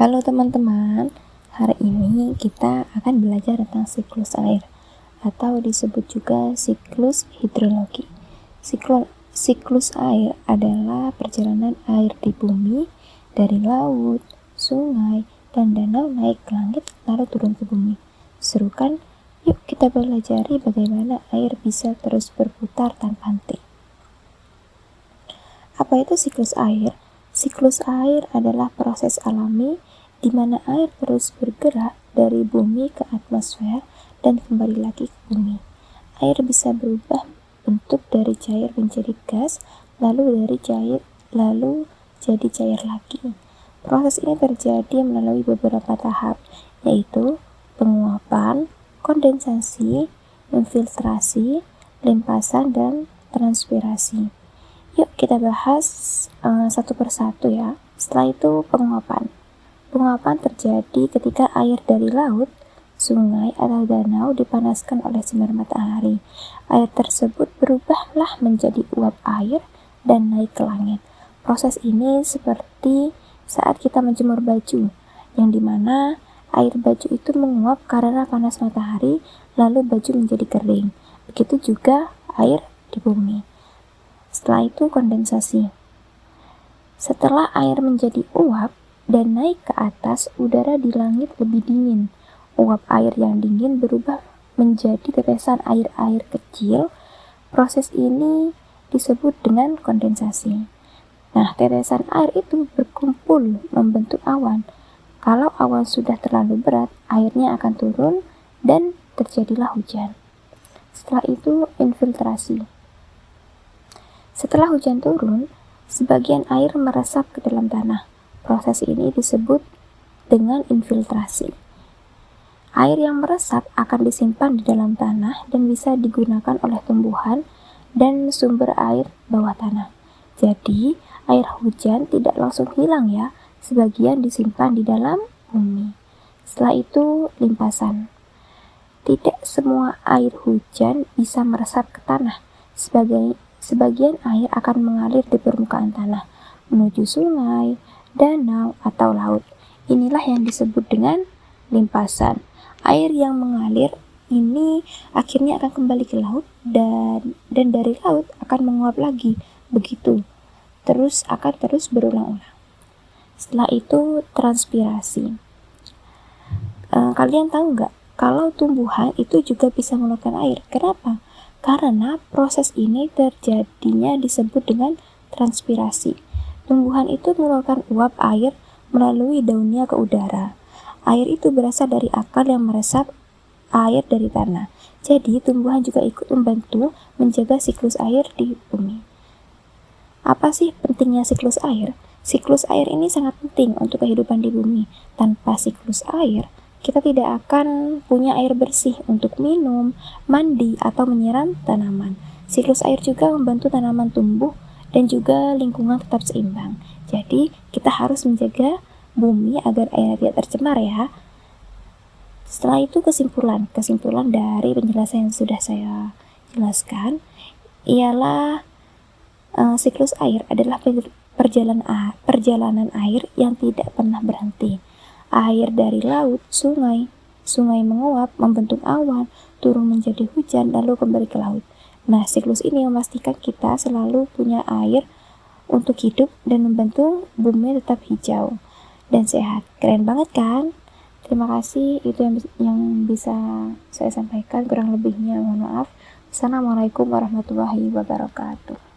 Halo teman-teman, hari ini kita akan belajar tentang siklus air atau disebut juga siklus hidrologi. Siklus air adalah perjalanan air di bumi dari laut, sungai, dan danau naik ke langit lalu turun ke bumi. Seru kan? Yuk kita pelajari bagaimana air bisa terus berputar tanpa henti. Apa itu siklus air? Siklus air adalah proses alami di mana air terus bergerak dari bumi ke atmosfer dan kembali lagi ke bumi. Air bisa berubah bentuk dari cair menjadi gas, lalu jadi cair lagi. Proses ini terjadi melalui beberapa tahap, yaitu penguapan, kondensasi, infiltrasi, limpasan, dan transpirasi. Yuk kita bahas satu persatu ya. Setelah itu penguapan. Penguapan terjadi ketika air dari laut, sungai, atau danau dipanaskan oleh sinar matahari. Air tersebut berubahlah menjadi uap air dan naik ke langit. Proses ini seperti saat kita menjemur baju, yang dimana air baju itu menguap karena panas matahari, lalu baju menjadi kering. Begitu juga air di bumi. Setelah itu kondensasi. Setelah air menjadi uap dan naik ke atas, udara di langit lebih dingin. Uap air yang dingin berubah menjadi tetesan air-air kecil. Proses ini disebut dengan kondensasi. Nah, tetesan air itu berkumpul membentuk awan. Kalau awan sudah terlalu berat, airnya akan turun dan terjadilah hujan. Setelah itu infiltrasi. Setelah hujan turun, sebagian air meresap ke dalam tanah. Proses ini disebut dengan infiltrasi. Air yang meresap akan disimpan di dalam tanah dan bisa digunakan oleh tumbuhan dan sumber air bawah tanah. Jadi, air hujan tidak langsung hilang ya, sebagian disimpan di dalam bumi. Setelah itu, limpasan. Tidak semua air hujan bisa meresap ke tanah. Sebagian air akan mengalir di permukaan tanah, menuju sungai, danau, atau laut. Inilah yang disebut dengan limpasan. Air yang mengalir ini akhirnya akan kembali ke laut dan dari laut akan menguap lagi. Begitu. Akan terus berulang-ulang. Setelah itu transpirasi. Kalian tahu nggak? Kalau tumbuhan itu juga bisa mengeluarkan air. Kenapa? Karena proses ini terjadinya disebut dengan transpirasi. Tumbuhan itu mengeluarkan uap air melalui daunnya ke udara. Air itu berasal dari akar yang meresap air dari tanah. Jadi tumbuhan juga ikut membantu menjaga siklus air di bumi. Apa sih pentingnya siklus air? Siklus air ini sangat penting untuk kehidupan di bumi. Tanpa siklus air, kita tidak akan punya air bersih untuk minum, mandi, atau menyiram tanaman. Siklus air juga membantu tanaman tumbuh dan juga lingkungan tetap seimbang. Jadi, kita harus menjaga bumi agar air tidak tercemar ya. Setelah itu kesimpulan dari penjelasan yang sudah saya jelaskan ialah siklus air adalah perjalanan air yang tidak pernah berhenti. Air dari laut, sungai menguap, membentuk awan, turun menjadi hujan, lalu kembali ke laut. Nah, siklus ini memastikan kita selalu punya air untuk hidup dan membantu bumi tetap hijau dan sehat. Keren banget kan? Terima kasih, itu yang bisa saya sampaikan. Kurang lebihnya mohon maaf. Assalamualaikum warahmatullahi wabarakatuh.